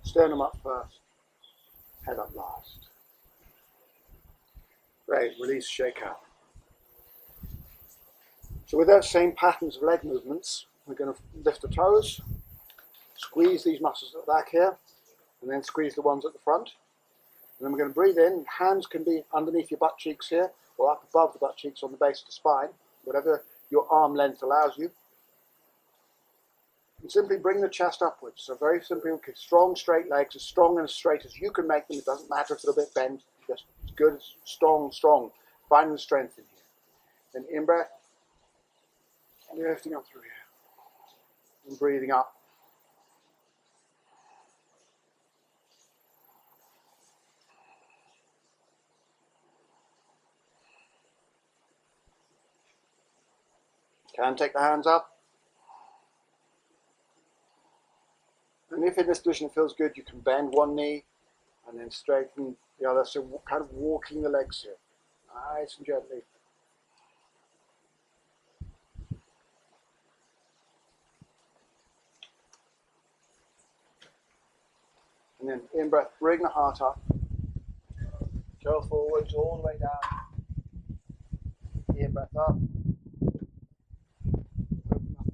Sternum up first, head up last. Great, release, shake out. So with those same patterns of leg movements, we're going to lift the toes, squeeze these muscles at the back here, and then squeeze the ones at the front. And then we're going to breathe in. Hands can be underneath your butt cheeks here, or up above the butt cheeks on the base of the spine, whatever your arm length allows you. And simply bring the chest upwards. So very simply, strong, straight legs, as strong and as straight as you can make them. It doesn't matter if they're a bit bent, just as good as strong. Finding the strength in here. Then in-breath, lifting up through here. And breathing up. Can take the hands up. And if in this position it feels good, you can bend one knee and then straighten the other. So kind of walking the legs here. Nice and gently. And then in breath, bring the heart up. Go forwards all the way down. In breath up. Open up.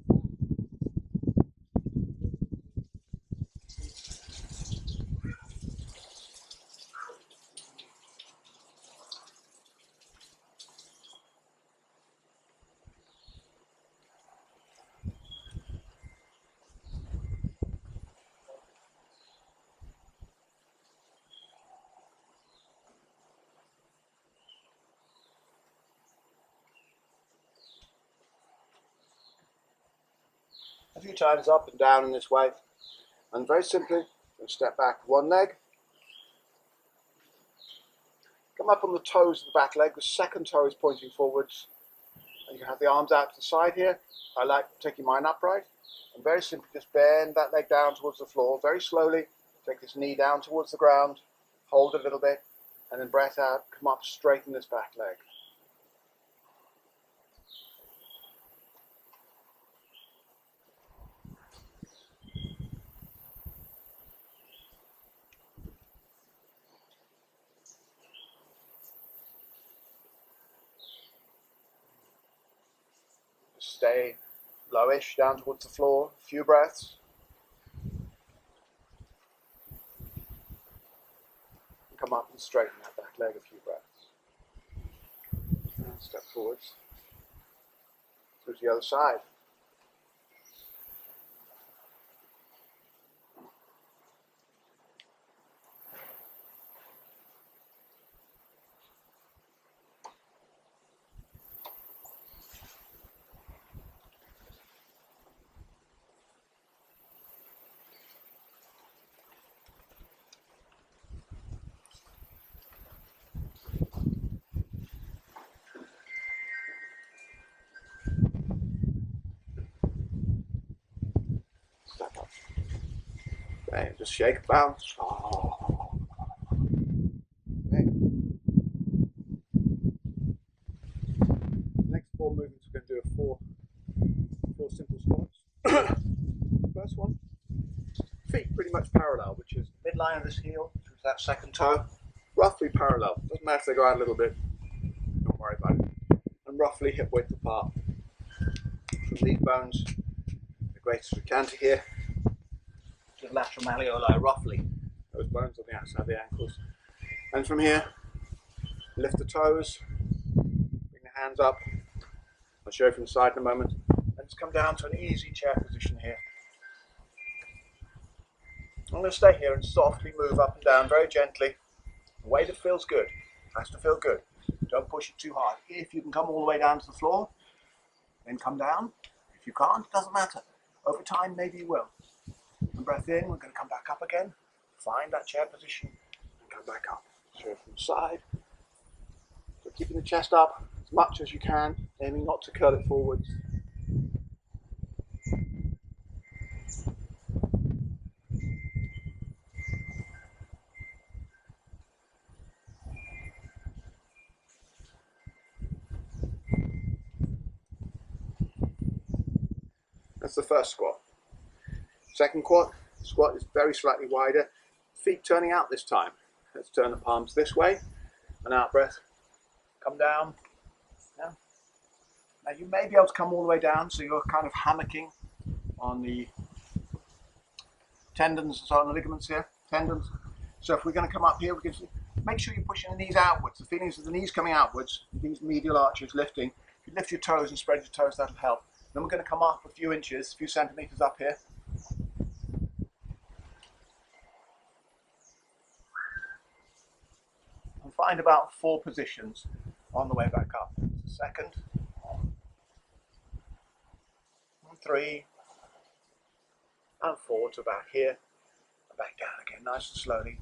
A few times up and down in this way. And very simply, step back one leg. Come up on the toes of the back leg. The second toe is pointing forwards. And you have the arms out to the side here. I like taking mine upright. And very simply, just bend that leg down towards the floor. Very slowly, take this knee down towards the ground. Hold a little bit. And then breath out. Come up, straighten this back leg. Stay lowish down towards the floor. A few breaths. come up and straighten that back leg a few breaths. And step forwards through to the other side. Step up. Okay, just shake, bounce. Okay. The next 4 movements we're going to do are four simple squats. First one, feet pretty much parallel, which is the midline of this heel through to that second toe, roughly parallel. Doesn't matter if they go out a little bit, don't worry about it. And roughly hip width apart. From these bones, the greatest we can to here, to the lateral malleoli, roughly. Those bones on the outside of the ankles. And from here, lift the toes, bring the hands up. I'll show you from the side in a moment. And just come down to an easy chair position here. I'm going to stay here and softly move up and down very gently. The way that feels good. Has to feel good. Don't push it too hard. If you can come all the way down to the floor, then come down. If you can't, it doesn't matter. Over time, maybe you will. And breath in, we're going to come back up again. Find that chair position and come back up. Show from the side. So keeping the chest up as much as you can, aiming not to curl it forwards. That's the first squat. Second squat is very slightly wider. Feet turning out this time. Let's turn the palms this way. And out breath. Come down. Yeah. Now you may be able to come all the way down, so you're kind of hammocking on the tendons and so on, the ligaments here, tendons. So if we're going to come up here, we can make sure you're pushing the knees outwards. The feelings of the knees coming outwards, these medial arches lifting. If you lift your toes and spread your toes, that'll help. Then we're going to come up a few inches, a few centimeters up here. And find about 4 positions on the way back up. Second, 3, and 4 to about here, and back down again, nice and slowly.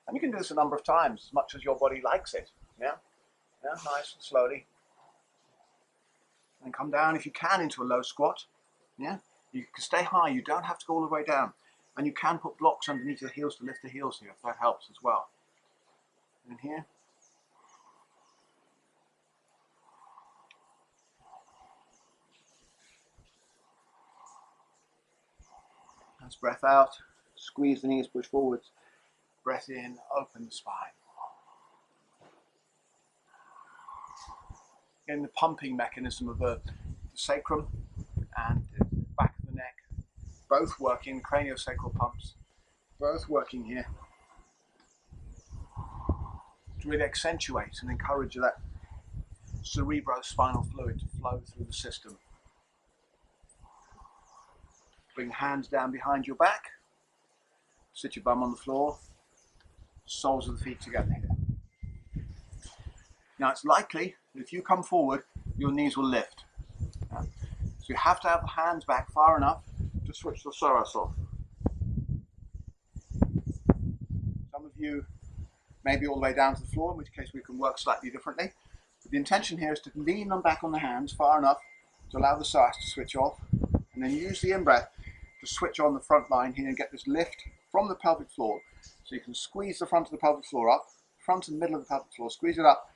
And you can do this a number of times, as much as your body likes it. Yeah, nice and slowly. And come down if you can into a low squat. Yeah, you can stay high. You don't have to go all the way down, and you can put blocks underneath the heels to lift the heels here, if that helps as well. And here. Nice breath out. Squeeze the knees, push forwards. Breath in, open the spine. Again, the pumping mechanism of the sacrum and the back of the neck, both working, craniosacral pumps, both working here to really accentuate and encourage that cerebrospinal fluid to flow through the system. Bring the hands down behind your back, sit your bum on the floor, soles of the feet together here. Now it's likely that if you come forward, your knees will lift. So you have to have the hands back far enough to switch the psoas off. Some of you may be all the way down to the floor, in which case we can work slightly differently. But the intention here is to lean them back on the hands far enough to allow the psoas to switch off, and then use the in-breath to switch on the front line here and get this lift from the pelvic floor. So you can squeeze the front of the pelvic floor up, front and middle of the pelvic floor, squeeze it up,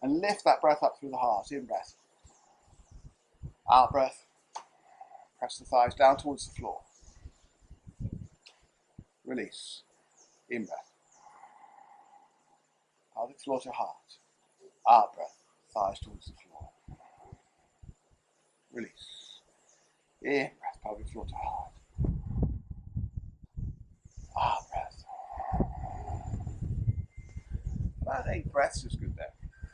and lift that breath up through the heart. In breath. Out breath. Press the thighs down towards the floor. Release. In breath. Pelvic floor to heart. Out breath. Thighs towards the floor. Release. In breath. pelvic floor to heart. Breath. About 8 breaths is good there.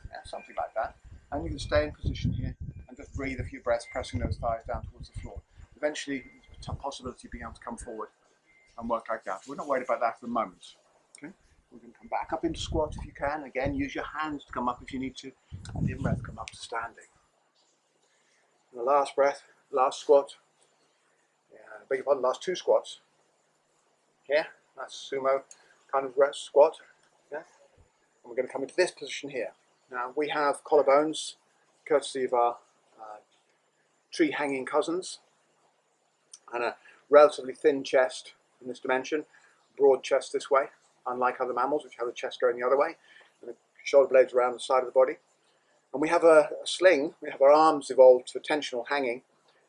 Yeah, something like that. And you can stay in position here and just breathe a few breaths, pressing those thighs down towards the floor. Eventually, there's a possibility of being able to come forward and work like that. We're not worried about that for the moment. Okay? We're going to come back up into squat if you can. Again, use your hands to come up if you need to. And in breath, come up to standing. And the last breath, last squat. Beg your pardon, last 2 squats. Here, that's sumo kind of rest squat. Yeah? And we're going to come into this position here. Now, we have collarbones, courtesy of our tree hanging cousins, and a relatively thin chest in this dimension, broad chest this way, unlike other mammals which have the chest going the other way, and the shoulder blades around the side of the body. And we have a sling, we have our arms evolved for tensional hanging,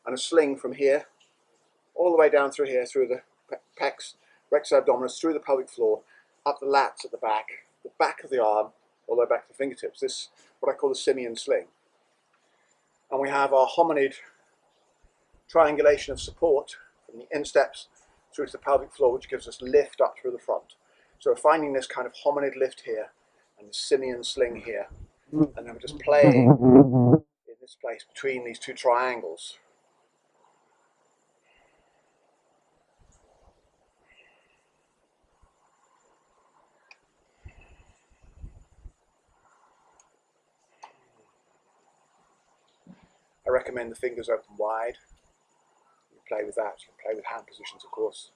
and a sling from here, all the way down through here, through the pecs, rectus abdominis, through the pelvic floor, up the lats at the back of the arm, all the way back to the fingertips. This is what I call the simian sling. And we have our hominid triangulation of support from the insteps through to the pelvic floor, which gives us lift up through the front. So we're finding this kind of hominid lift here and the simian sling here. And then we're just playing in this place between these 2 triangles. I recommend the fingers open wide. You play with that. You can play with hand positions, of course.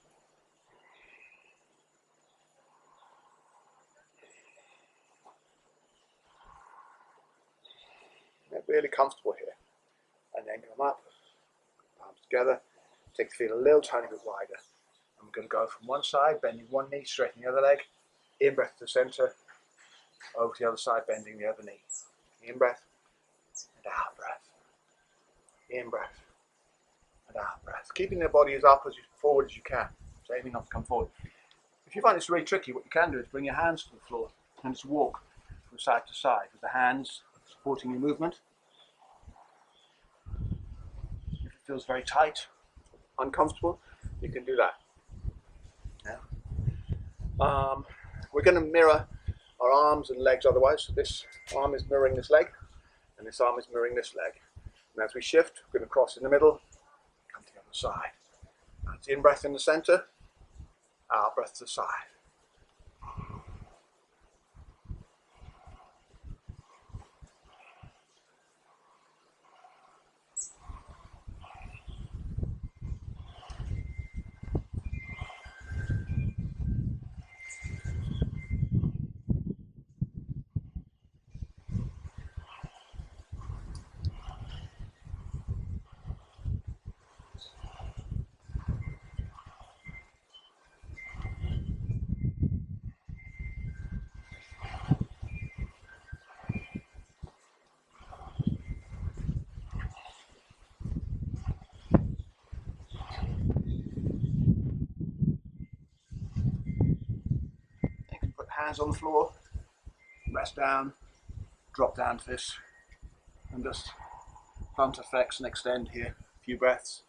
Get really comfortable here. And then come up, palms together, take the feet a little tiny bit wider. And we're going to go from one side, bending one knee, straightening the other leg. In breath to the center, over to the other side, bending the other knee. In breath, and out breath. In breath, and out breath. Keeping the body as up as forward as you can. So aiming not to come forward. If you find this really tricky, what you can do is bring your hands to the floor and just walk from side to side with the hands supporting your movement. If it feels very tight, uncomfortable, you can do that. Yeah. We're going to mirror our arms and legs otherwise. So this arm is mirroring this leg, and this arm is mirroring this leg. And as we shift, we're going to cross in the middle, come to the other side. That's in breath in the center, out breath to the side. Hands on the floor, rest down, drop down to this, and just plantar flex and extend here. A few breaths.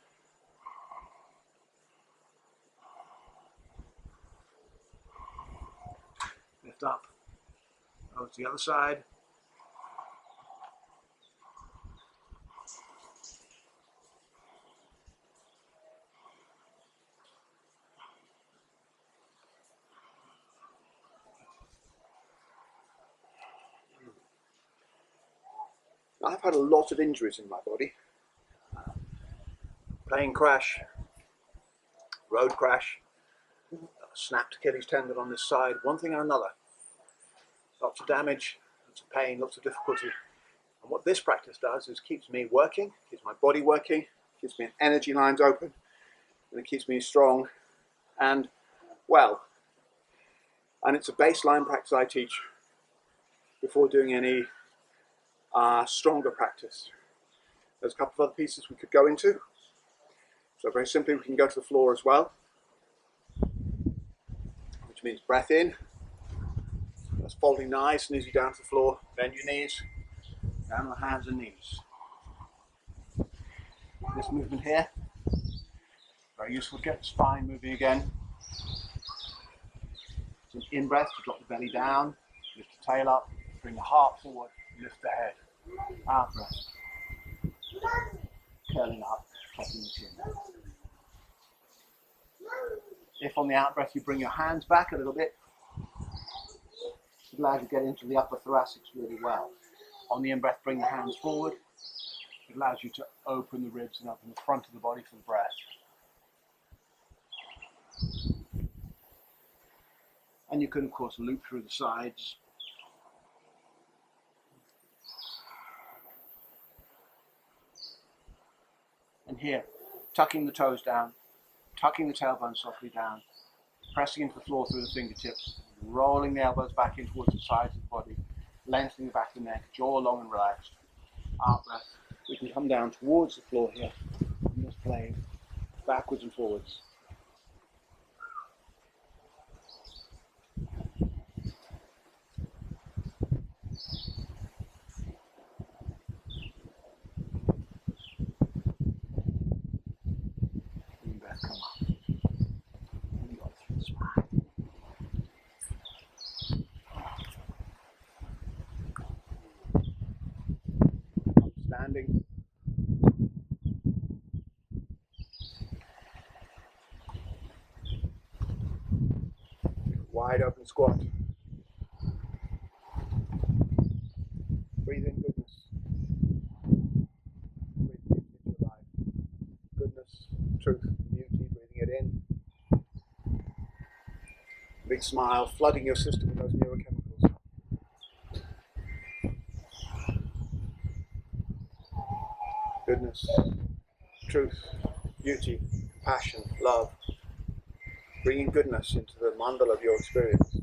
Lift up, over to the other side. I've had a lot of injuries in my body. Plane crash, road crash, snapped Achilles tendon on this side, one thing or another. Lots of damage, lots of pain, lots of difficulty. And what this practice does is keeps me working, keeps my body working, keeps my energy lines open, and it keeps me strong and well. And it's a baseline practice I teach before doing any stronger practice. There's a couple of other pieces we could go into. So very simply, we can go to the floor as well, which means breath in. That's folding nice and easy down to the floor. Bend your knees, down on the hands and knees. This movement here very useful to get the spine moving again. So an in-breath to drop the belly down, lift the tail up, bring the heart forward, lift the head. Out breath. Curling up, tucking the chin. If on the out breath you bring your hands back a little bit, it allows you to get into the upper thoracics really well. On the in-breath, bring the hands forward. It allows you to open the ribs and open the front of the body for the breath. And you can, of course, loop through the sides. And here, tucking the toes down, tucking the tailbone softly down, pressing into the floor through the fingertips, rolling the elbows back in towards the sides of the body, lengthening the back of the neck, jaw long and relaxed. Out breath. We can come down towards the floor here and just play backwards and forwards. In-breath, come up. And go through the spine. Standing. Wide open squat. Breathe in goodness. Breathe into your life. Goodness, truth, beauty, breathing it in. Big smile, flooding your system with those neurochemicals. Goodness, truth, beauty, passion, love. Bringing goodness into the mandala of your experience.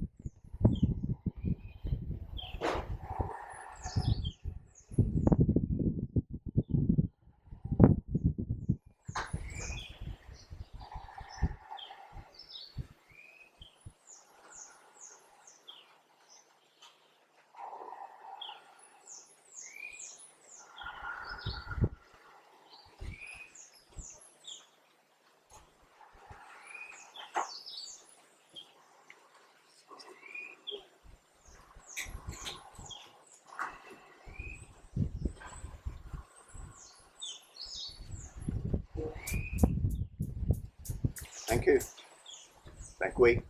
Thank you. Thank we.